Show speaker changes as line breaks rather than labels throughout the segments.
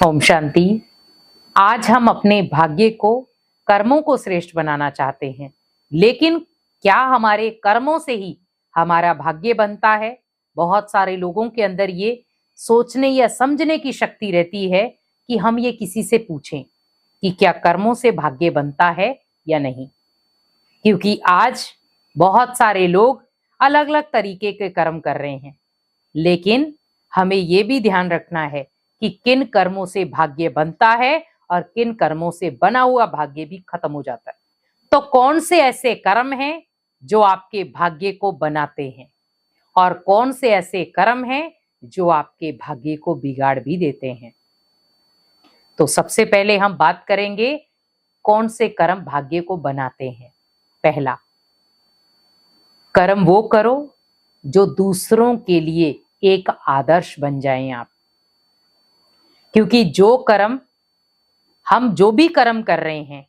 ओम शांति। आज हम अपने भाग्य को, कर्मों को श्रेष्ठ बनाना चाहते हैं, लेकिन क्या हमारे कर्मों से ही हमारा भाग्य बनता है? बहुत सारे लोगों के अंदर ये सोचने या समझने की शक्ति रहती है कि हम ये किसी से पूछें कि क्या कर्मों से भाग्य बनता है या नहीं। क्योंकि आज बहुत सारे लोग अलग अलग तरीके के कर्म कर रहे हैं, लेकिन हमें ये भी ध्यान रखना है कि किन कर्मों से भाग्य बनता है और किन कर्मों से बना हुआ भाग्य भी खत्म हो जाता है। तो कौन से ऐसे कर्म हैं जो आपके भाग्य को बनाते हैं और कौन से ऐसे कर्म हैं जो आपके भाग्य को बिगाड़ भी देते हैं। तो सबसे पहले हम बात करेंगे कौन से कर्म भाग्य को बनाते हैं। पहला, कर्म वो करो जो दूसरों के लिए एक आदर्श बन जाएं आप। क्योंकि हम जो भी कर्म कर रहे हैं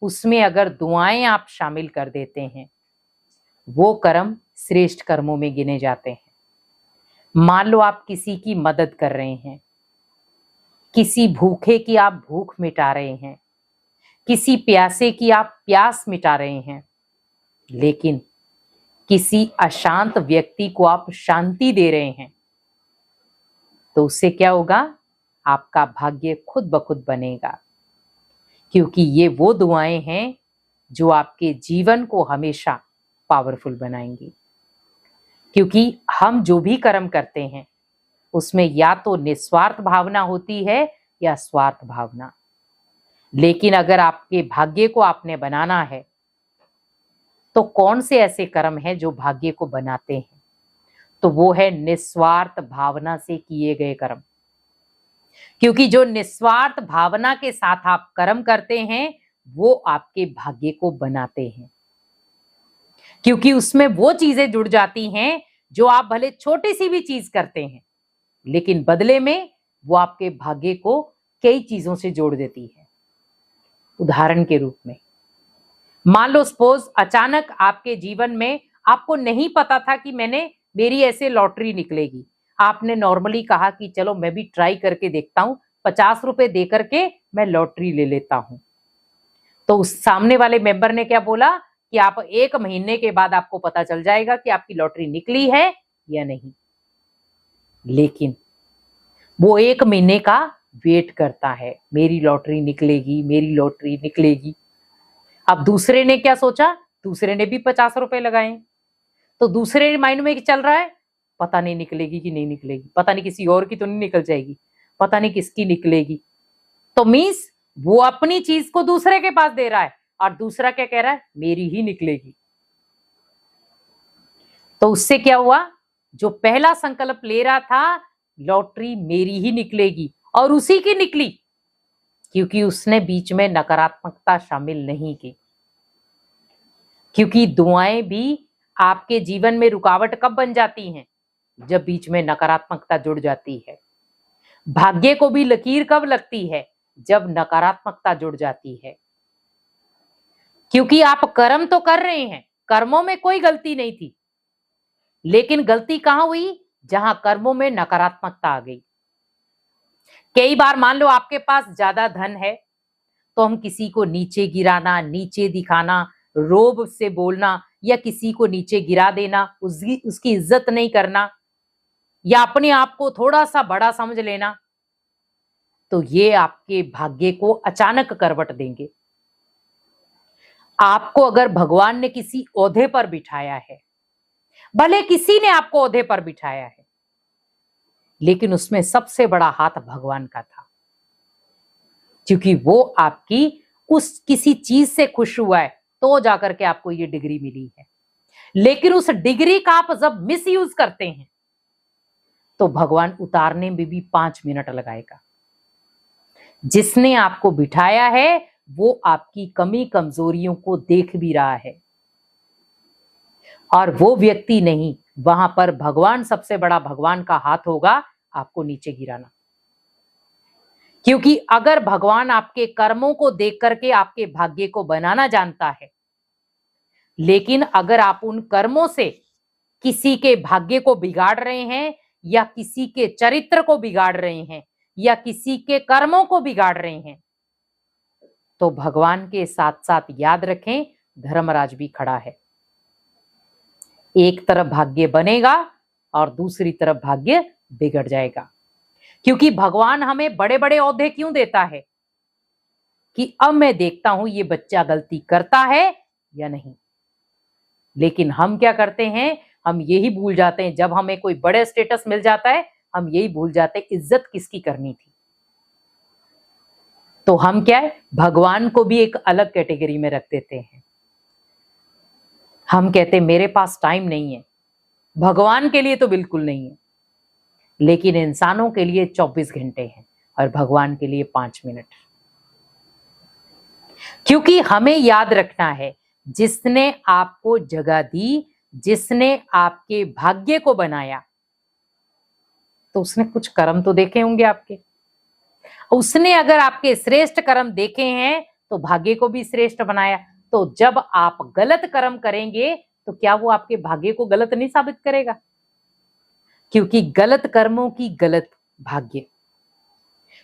उसमें अगर दुआएं आप शामिल कर देते हैं, वो कर्म श्रेष्ठ कर्मों में गिने जाते हैं। मान लो आप किसी की मदद कर रहे हैं, किसी भूखे की आप भूख मिटा रहे हैं, किसी प्यासे की आप प्यास मिटा रहे हैं, लेकिन किसी अशांत व्यक्ति को आप शांति दे रहे हैं, तो उससे क्या होगा? आपका भाग्य खुद ब खुद बनेगा। क्योंकि ये वो दुआएं हैं जो आपके जीवन को हमेशा पावरफुल बनाएंगी। क्योंकि हम जो भी कर्म करते हैं उसमें या तो निस्वार्थ भावना होती है या स्वार्थ भावना। लेकिन अगर आपके भाग्य को आपने बनाना है तो कौन से ऐसे कर्म हैं जो भाग्य को बनाते हैं? तो वो है निस्वार्थ भावना से किए गए कर्म। क्योंकि जो निस्वार्थ भावना के साथ आप कर्म करते हैं वो आपके भाग्य को बनाते हैं। क्योंकि उसमें वो चीजें जुड़ जाती हैं जो आप भले छोटी सी भी चीज करते हैं, लेकिन बदले में वो आपके भाग्य को कई चीजों से जोड़ देती है। उदाहरण के रूप में मान लो सपोज अचानक आपके जीवन में आपको नहीं पता था कि मेरी ऐसे लॉटरी निकलेगी। आपने नॉर्मली कहा कि चलो मैं भी ट्राई करके देखता हूं, 50 रुपए दे करके मैं लॉटरी ले लेता हूं। तो उस सामने वाले मेंबर ने क्या बोला कि आप 1 महीने के बाद आपको पता चल जाएगा कि आपकी लॉटरी निकली है या नहीं। लेकिन वो 1 महीने का वेट करता है, मेरी लॉटरी निकलेगी, मेरी लॉटरी निकलेगी। अब दूसरे ने क्या सोचा? दूसरे ने भी 50 रुपए लगाए। तो दूसरे माइंड में चल रहा है, पता नहीं निकलेगी कि नहीं निकलेगी, पता नहीं किसी और की तो नहीं निकल जाएगी, पता नहीं किसकी निकलेगी। तो मीन्स वो अपनी चीज को दूसरे के पास दे रहा है और दूसरा क्या कह रहा है? मेरी ही निकलेगी। तो उससे क्या हुआ? जो पहला संकल्प ले रहा था लॉटरी मेरी ही निकलेगी, और उसी की निकली, क्योंकि उसने बीच में नकारात्मकता शामिल नहीं की। क्योंकि दुआएं भी आपके जीवन में रुकावट कब बन जाती हैं? जब बीच में नकारात्मकता जुड़ जाती है। भाग्य को भी लकीर कब लगती है? जब नकारात्मकता जुड़ जाती है। क्योंकि आप कर्म तो कर रहे हैं, कर्मों में कोई गलती नहीं थी, लेकिन गलती कहां हुई? जहां कर्मों में नकारात्मकता आ गई। कई बार मान लो आपके पास ज्यादा धन है तो हम किसी को नीचे गिराना, नीचे दिखाना, रोब से बोलना या किसी को नीचे गिरा देना, उसकी इज्जत नहीं करना या अपने आप को थोड़ा सा बड़ा समझ लेना, तो ये आपके भाग्य को अचानक करवट देंगे। आपको अगर भगवान ने किसी ओहदे पर बिठाया है, भले किसी ने आपको ओहदे पर बिठाया है, लेकिन उसमें सबसे बड़ा हाथ भगवान का था। क्योंकि वो आपकी उस किसी चीज से खुश हुआ है तो जाकर के आपको ये डिग्री मिली है। लेकिन उस डिग्री का आप जब मिस यूज करते हैं तो भगवान उतारने में भी 5 मिनट लगाएगा। जिसने आपको बिठाया है वो आपकी कमी कमजोरियों को देख भी रहा है, और वो व्यक्ति नहीं, वहां पर भगवान, सबसे बड़ा भगवान का हाथ होगा आपको नीचे गिराना। क्योंकि अगर भगवान आपके कर्मों को देख करके आपके भाग्य को बनाना जानता है, लेकिन अगर आप उन कर्मों से किसी के भाग्य को बिगाड़ रहे हैं या किसी के चरित्र को बिगाड़ रहे हैं या किसी के कर्मों को बिगाड़ रहे हैं, तो भगवान के साथ साथ याद रखें धर्मराज भी खड़ा है। एक तरफ भाग्य बनेगा और दूसरी तरफ भाग्य बिगड़ जाएगा। क्योंकि भगवान हमें बड़े बड़े ओहदे क्यों देता है कि अब मैं देखता हूं ये बच्चा गलती करता है या नहीं। लेकिन हम क्या करते हैं, हम यही भूल जाते हैं, जब हमें कोई बड़े स्टेटस मिल जाता है हम यही भूल जाते हैं इज्जत किसकी करनी थी। तो हम क्या है, भगवान को भी एक अलग कैटेगरी में रख देते हैं। हम कहते हैं मेरे पास टाइम नहीं है, भगवान के लिए तो बिल्कुल नहीं है, लेकिन इंसानों के लिए 24 घंटे हैं और भगवान के लिए 5 मिनट। क्योंकि हमें याद रखना है जिसने आपको जगह दी, जिसने आपके भाग्य को बनाया, तो उसने कुछ कर्म तो देखे होंगे आपके। उसने अगर आपके श्रेष्ठ कर्म देखे हैं तो भाग्य को भी श्रेष्ठ बनाया। तो जब आप गलत कर्म करेंगे तो क्या वो आपके भाग्य को गलत नहीं साबित करेगा? क्योंकि गलत कर्मों की गलत भाग्य।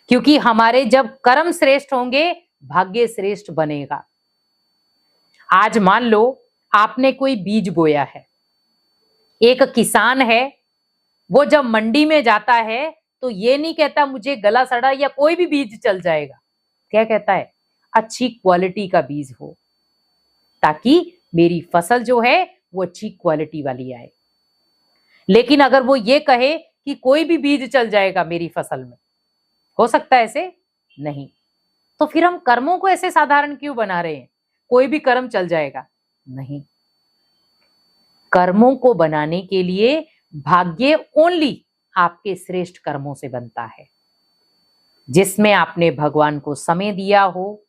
क्योंकि हमारे जब कर्म श्रेष्ठ होंगे भाग्य श्रेष्ठ बनेगा। आज मान लो आपने कोई बीज बोया है, एक किसान है, वो जब मंडी में जाता है तो ये नहीं कहता मुझे गला सड़ा या कोई भी बीज चल जाएगा। क्या कहता है? अच्छी क्वालिटी का बीज हो, ताकि मेरी फसल जो है वो अच्छी क्वालिटी वाली आए। लेकिन अगर वो ये कहे कि कोई भी बीज चल जाएगा मेरी फसल में, हो सकता है ऐसे? नहीं। तो फिर हम कर्मों को ऐसे साधारण क्यों बना रहे हैं? कोई भी कर्म चल जाएगा? नहीं। कर्मों को बनाने के लिए भाग्य ओनली आपके श्रेष्ठ कर्मों से बनता है, जिसमें आपने भगवान को समय दिया हो,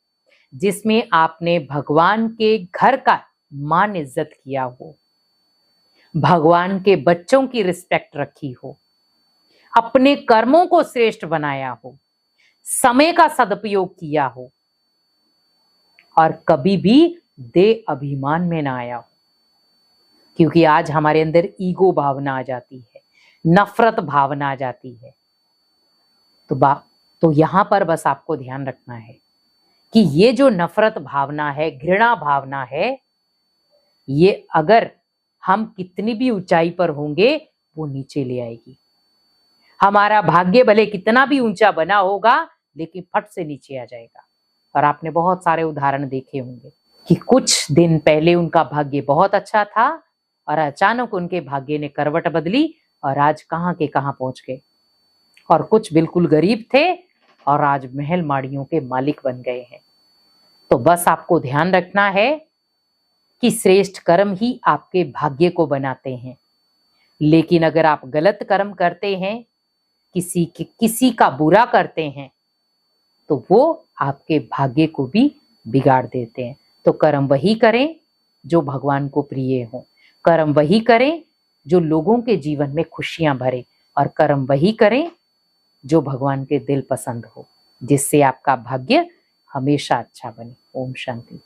जिसमें आपने भगवान के घर का मान इज्जत किया हो, भगवान के बच्चों की रिस्पेक्ट रखी हो, अपने कर्मों को श्रेष्ठ बनाया हो, समय का सदुपयोग किया हो और कभी भी दे अभिमान में ना आया हो। क्योंकि आज हमारे अंदर ईगो भावना आ जाती है, नफरत भावना आ जाती है। तो यहां पर बस आपको ध्यान रखना है कि ये जो नफरत भावना है, घृणा भावना है, ये अगर हम कितनी भी ऊंचाई पर होंगे वो नीचे ले आएगी। हमारा भाग्य भले कितना भी ऊंचा बना होगा लेकिन फट से नीचे आ जाएगा। और आपने बहुत सारे उदाहरण देखे होंगे कि कुछ दिन पहले उनका भाग्य बहुत अच्छा था और अचानक उनके भाग्य ने करवट बदली और आज कहां के कहां पहुंच गए। और कुछ बिल्कुल गरीब थे और आज महल माड़ियों के मालिक बन गए हैं। तो बस आपको ध्यान रखना है कि श्रेष्ठ कर्म ही आपके भाग्य को बनाते हैं। लेकिन अगर आप गलत कर्म करते हैं, किसी का बुरा करते हैं, तो वो आपके भाग्य को भी बिगाड़ देते हैं। तो कर्म वही करें जो भगवान को प्रिय हो, कर्म वही करें जो लोगों के जीवन में खुशियां भरे, और कर्म वही करें जो भगवान के दिल पसंद हो, जिससे आपका भाग्य हमेशा अच्छा बने। ओम शांति।